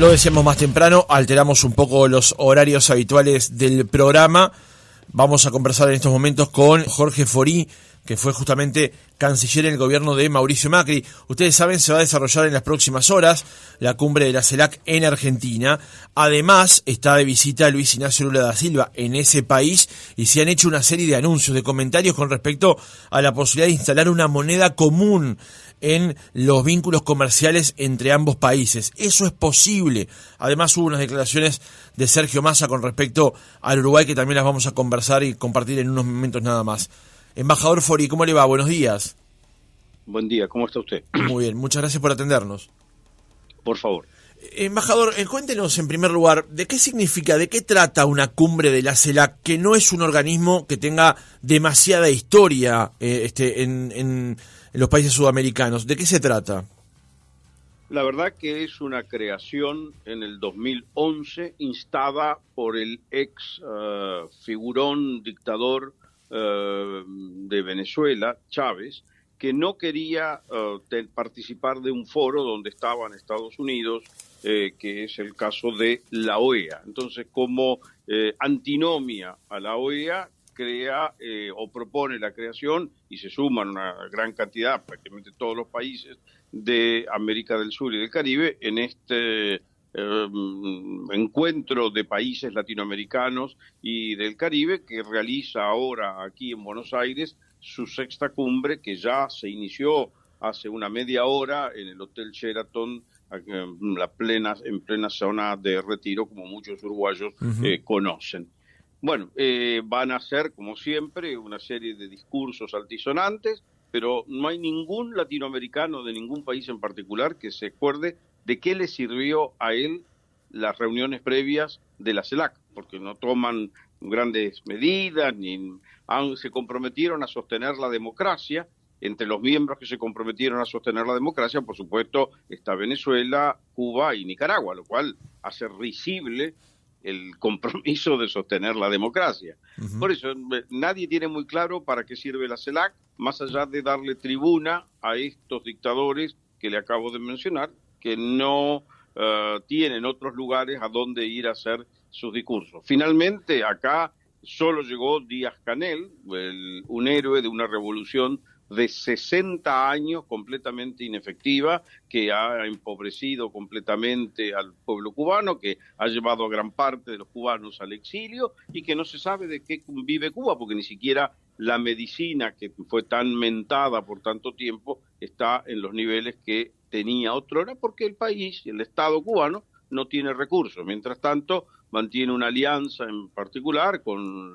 Lo decíamos más temprano, alteramos un poco los horarios habituales del programa. Vamos a conversar en estos momentos con Jorge Forí, que fue justamente canciller en el gobierno de Mauricio Macri. Ustedes saben, se va a desarrollar en las próximas horas la cumbre de la CELAC en Argentina. Además, está de visita Luis Ignacio Lula da Silva en ese país y se han hecho una serie de anuncios, de comentarios con respecto a la posibilidad de instalar una moneda común en los vínculos comerciales entre ambos países. Eso es posible. Además, hubo unas declaraciones de Sergio Massa con respecto al Uruguay que también las vamos a conversar y compartir en unos momentos nada más. Embajador Forí, ¿cómo le va? Buenos días. Buen día, ¿cómo está usted? Muy bien, muchas gracias por atendernos. Por favor. Embajador, cuéntenos en primer lugar, ¿de qué significa, de qué trata una cumbre de la CELAC, que no es un organismo que tenga demasiada historia en los países sudamericanos? ¿De qué se trata? La verdad que es una creación en el 2011 instada por el ex figurón dictador de Venezuela, Chávez, que no quería participar de un foro donde estaban Estados Unidos, que es el caso de la OEA. Entonces, como antinomia a la OEA, crea o propone la creación, y se suman una gran cantidad, prácticamente todos los países de América del Sur y del Caribe, en este encuentro de países latinoamericanos y del Caribe, que realiza ahora aquí en Buenos Aires su sexta cumbre, que ya se inició hace una media hora en el Hotel Sheraton, en plena zona de Retiro, como muchos uruguayos conocen. Bueno, van a ser, como siempre, una serie de discursos altisonantes, pero no hay ningún latinoamericano de ningún país en particular que se acuerde de qué le sirvió a él las reuniones previas de la CELAC, porque no toman grandes medidas, ni se comprometieron a sostener la democracia. Entre los miembros que se comprometieron a sostener la democracia, por supuesto, está Venezuela, Cuba y Nicaragua, lo cual hace risible el compromiso de sostener la democracia. Por eso, nadie tiene muy claro para qué sirve la CELAC, más allá de darle tribuna a estos dictadores que le acabo de mencionar, que no tienen otros lugares a donde ir a hacer sus discursos. Finalmente, acá solo llegó Díaz-Canel, un héroe de una revolución de 60 años completamente inefectiva, que ha empobrecido completamente al pueblo cubano, que ha llevado a gran parte de los cubanos al exilio y que no se sabe de qué vive Cuba, porque ni siquiera la medicina, que fue tan mentada por tanto tiempo, está en los niveles que tenía otrora, porque el país, el Estado cubano, no tiene recursos. Mientras tanto, mantiene una alianza en particular con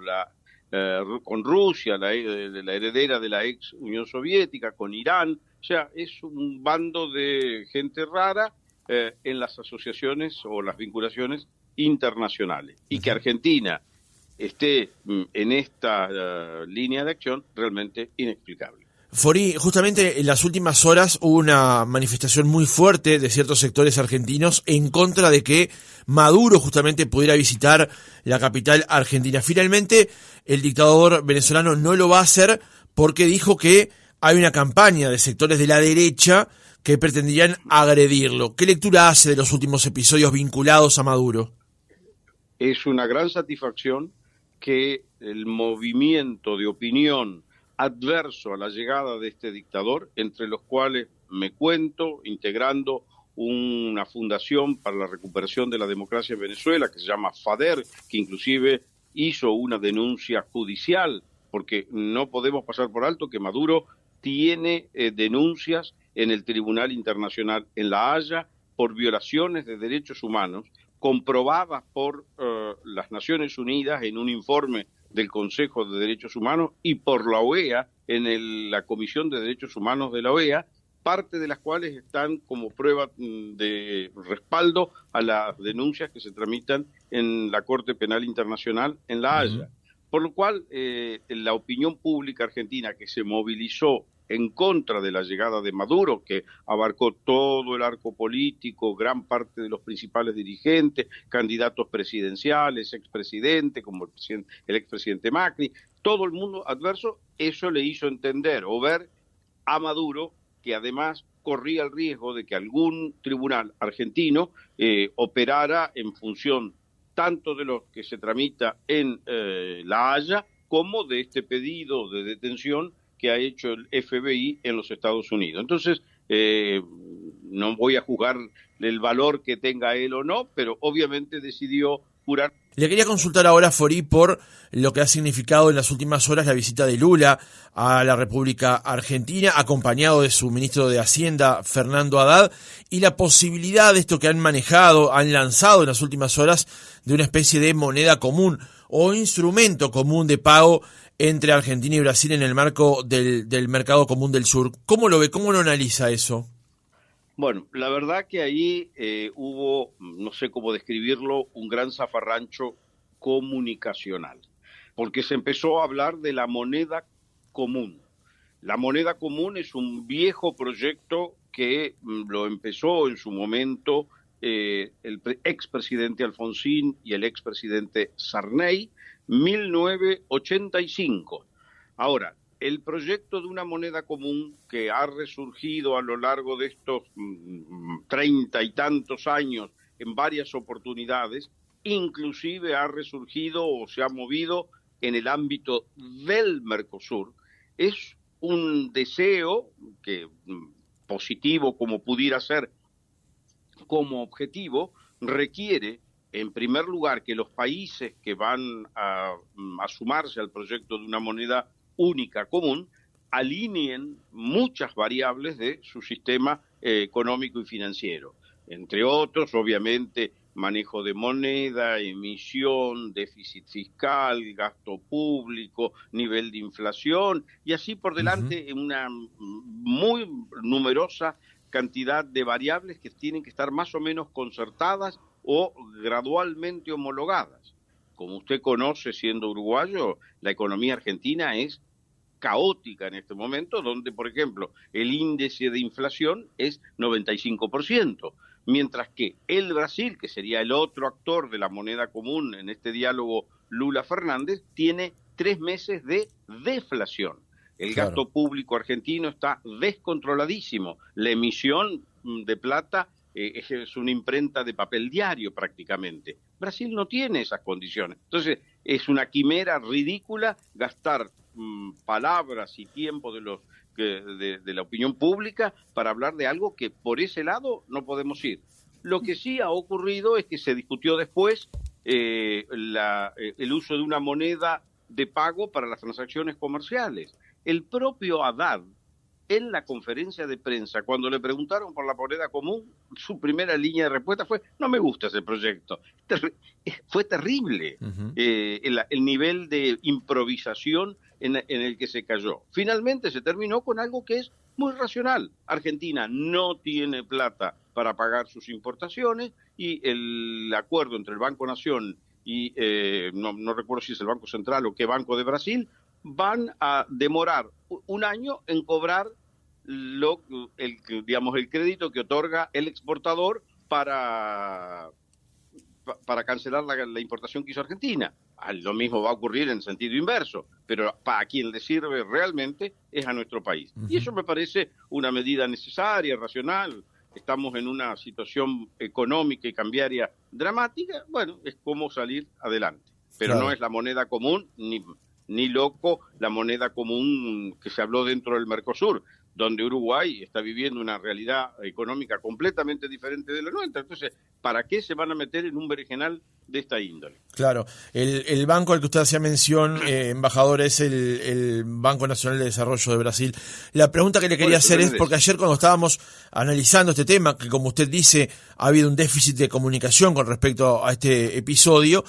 Rusia, la heredera de la ex Unión Soviética, con Irán. O sea, es un bando de gente rara en las asociaciones o las vinculaciones internacionales. Y que Argentina esté en esta línea de acción, realmente inexplicable. Forí, justamente en las últimas horas hubo una manifestación muy fuerte de ciertos sectores argentinos en contra de que Maduro justamente pudiera visitar la capital argentina. Finalmente, el dictador venezolano no lo va a hacer porque dijo que hay una campaña de sectores de la derecha que pretendían agredirlo. ¿Qué lectura hace de los últimos episodios vinculados a Maduro? Es una gran satisfacción que el movimiento de opinión adverso a la llegada de este dictador, entre los cuales me cuento integrando una fundación para la recuperación de la democracia en Venezuela, que se llama FADER, que inclusive hizo una denuncia judicial, porque no podemos pasar por alto que Maduro tiene denuncias en el Tribunal Internacional en La Haya por violaciones de derechos humanos, comprobadas por las Naciones Unidas en un informe del Consejo de Derechos Humanos y por la OEA en la Comisión de Derechos Humanos de la OEA, parte de las cuales están como prueba de respaldo a las denuncias que se tramitan en la Corte Penal Internacional en La Haya. Por lo cual, la opinión pública argentina, que se movilizó en contra de la llegada de Maduro, que abarcó todo el arco político, gran parte de los principales dirigentes, candidatos presidenciales, expresidentes, como el expresidente Macri, todo el mundo adverso, eso le hizo entender o ver a Maduro que además corría el riesgo de que algún tribunal argentino operara en función tanto de lo que se tramita en La Haya como de este pedido de detención que ha hecho el FBI en los Estados Unidos. Entonces, no voy a juzgar el valor que tenga él o no, pero obviamente decidió jurar. Le quería consultar ahora, Forí, por lo que ha significado en las últimas horas la visita de Lula a la República Argentina, acompañado de su ministro de Hacienda, Fernando Haddad, y la posibilidad de esto que han manejado, han lanzado en las últimas horas, de una especie de moneda común o instrumento común de pago entre Argentina y Brasil en el marco del mercado común del sur. ¿Cómo lo ve? ¿Cómo lo analiza eso? Bueno, la verdad que ahí hubo, no sé cómo describirlo, un gran zafarrancho comunicacional, porque se empezó a hablar de la moneda común. La moneda común es un viejo proyecto que lo empezó en su momento el expresidente Alfonsín y el expresidente Sarney, 1985. Ahora, el proyecto de una moneda común que ha resurgido a lo largo de estos 30 y tantos años en varias oportunidades, inclusive ha resurgido o se ha movido en el ámbito del Mercosur, es un deseo que, positivo como pudiera ser como objetivo, requiere en primer lugar que los países que van a sumarse al proyecto de una moneda única común alineen muchas variables de su sistema económico y financiero, entre otros, obviamente, manejo de moneda, emisión, déficit fiscal, gasto público, nivel de inflación, y así por delante una muy numerosa cantidad de variables que tienen que estar más o menos concertadas o gradualmente homologadas. Como usted conoce siendo uruguayo, la economía argentina es caótica en este momento, donde, por ejemplo, el índice de inflación es 95%, mientras que el Brasil, que sería el otro actor de la moneda común en este diálogo Lula-Fernández, tiene 3 meses de deflación. El gasto público argentino está descontroladísimo. La emisión de plata es una imprenta de papel diario prácticamente. Brasil no tiene esas condiciones. Entonces, es una quimera ridícula gastar palabras y tiempo de la opinión pública para hablar de algo que por ese lado no podemos ir. Lo que sí ha ocurrido es que se discutió después el uso de una moneda de pago para las transacciones comerciales. El propio Haddad, en la conferencia de prensa, cuando le preguntaron por la moneda común, su primera línea de respuesta fue: no me gusta ese proyecto. Fue terrible el nivel de improvisación en el que se cayó. Finalmente se terminó con algo que es muy racional. Argentina no tiene plata para pagar sus importaciones y el acuerdo entre el Banco Nación y no recuerdo si es el Banco Central o qué banco de Brasil, van a demorar un año en cobrar el crédito que otorga el exportador para cancelar la importación que hizo Argentina. Lo mismo va a ocurrir en sentido inverso, pero a quien le sirve realmente es a nuestro país. Y eso me parece una medida necesaria, racional. Estamos en una situación económica y cambiaria dramática. Bueno, es como salir adelante. Pero no es la moneda común, ni loco la moneda común que se habló dentro del Mercosur, donde Uruguay está viviendo una realidad económica completamente diferente de la nuestra. Entonces, ¿para qué se van a meter en un berenjenal de esta índole? Claro, el banco al que usted hacía mención, embajador, es el Banco Nacional de Desarrollo de Brasil. La pregunta que le quería hacer es, porque ayer cuando estábamos analizando este tema, que como usted dice, ha habido un déficit de comunicación con respecto a este episodio,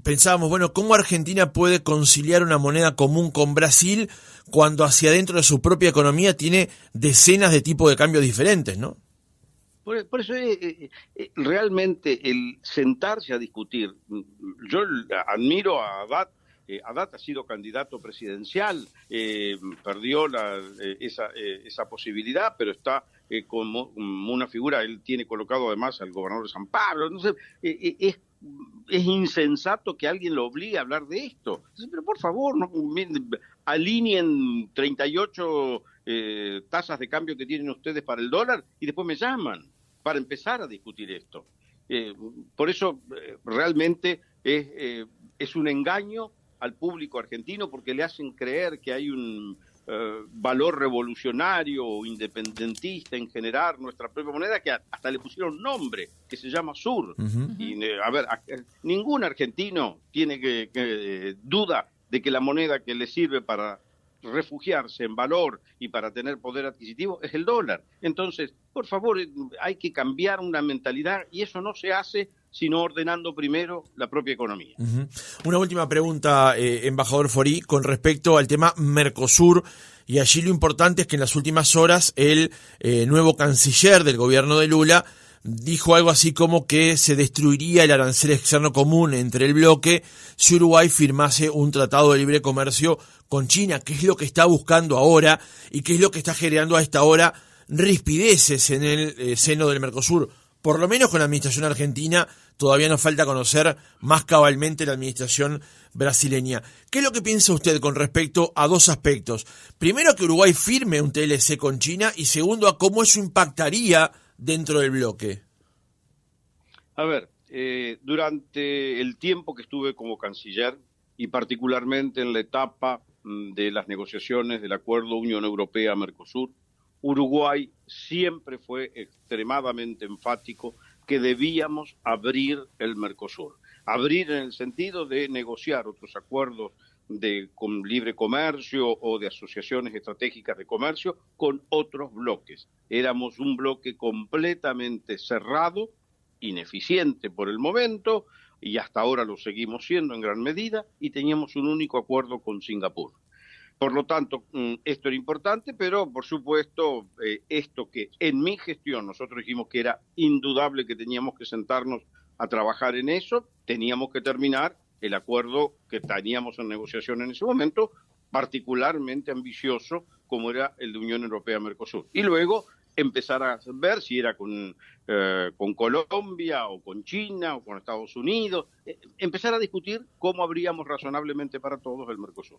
pensábamos, bueno, ¿cómo Argentina puede conciliar una moneda común con Brasil cuando hacia adentro de su propia economía tiene decenas de tipos de cambios diferentes, ¿no? Por eso realmente el sentarse a discutir, yo admiro a Haddad. Haddad ha sido candidato presidencial, perdió esa posibilidad, pero está como una figura. Él tiene colocado además al gobernador de San Pablo. No sé, es insensato que alguien lo obligue a hablar de esto. Pero por favor, no, alineen 38 tasas de cambio que tienen ustedes para el dólar y después me llaman para empezar a discutir esto. Por eso realmente es un engaño al público argentino, porque le hacen creer que hay un valor revolucionario o independentista en generar nuestra propia moneda, que hasta le pusieron nombre, que se llama Sur. Y a ver, ningún argentino tiene que duda de que la moneda que le sirve para refugiarse en valor y para tener poder adquisitivo es el dólar. Entonces, por favor, hay que cambiar una mentalidad, y eso no se hace sino ordenando primero la propia economía. Una última pregunta, embajador Forí, con respecto al tema Mercosur, y allí lo importante es que en las últimas horas el nuevo canciller del gobierno de Lula dijo algo así como que se destruiría el arancel externo común entre el bloque si Uruguay firmase un tratado de libre comercio con China, que es lo que está buscando ahora y que es lo que está generando a esta hora rispideces en el seno del Mercosur. Por lo menos con la administración argentina, todavía nos falta conocer más cabalmente la administración brasileña. ¿Qué es lo que piensa usted con respecto a dos aspectos? Primero, que Uruguay firme un TLC con China, y segundo, a cómo eso impactaría dentro del bloque. A ver, durante el tiempo que estuve como canciller, y particularmente en la etapa de las negociaciones del acuerdo Unión Europea-Mercosur, Uruguay siempre fue extremadamente enfático que debíamos abrir el Mercosur. Abrir en el sentido de negociar otros acuerdos con libre comercio o de asociaciones estratégicas de comercio con otros bloques. Éramos un bloque completamente cerrado, ineficiente por el momento, y hasta ahora lo seguimos siendo en gran medida, y teníamos un único acuerdo con Singapur. Por lo tanto, esto era importante, pero por supuesto, esto que en mi gestión nosotros dijimos que era indudable que teníamos que sentarnos a trabajar en eso, teníamos que terminar el acuerdo que teníamos en negociación en ese momento, particularmente ambicioso como era el de Unión Europea-Mercosur. Y luego empezar a ver si era con Colombia o con China o con Estados Unidos, empezar a discutir cómo abríamos razonablemente para todos el Mercosur.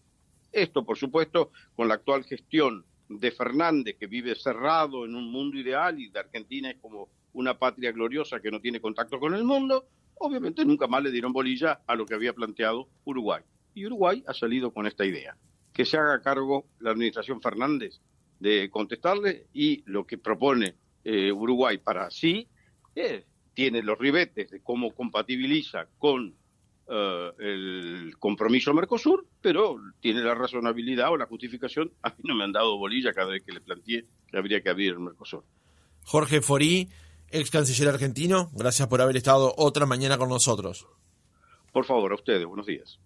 Esto, por supuesto, con la actual gestión de Fernández, que vive cerrado en un mundo ideal, y de Argentina es como una patria gloriosa que no tiene contacto con el mundo, obviamente nunca más le dieron bolilla a lo que había planteado Uruguay. Y Uruguay ha salido con esta idea, que se haga cargo la administración Fernández de contestarle, y lo que propone Uruguay para sí tiene los ribetes de cómo compatibiliza con el compromiso Mercosur, pero tiene la razonabilidad o la justificación. A mí no me han dado bolilla cada vez que le planteé que habría que abrir el Mercosur. Jorge Forí, ex canciller argentino, gracias por haber estado otra mañana con nosotros. Por favor, a ustedes, buenos días.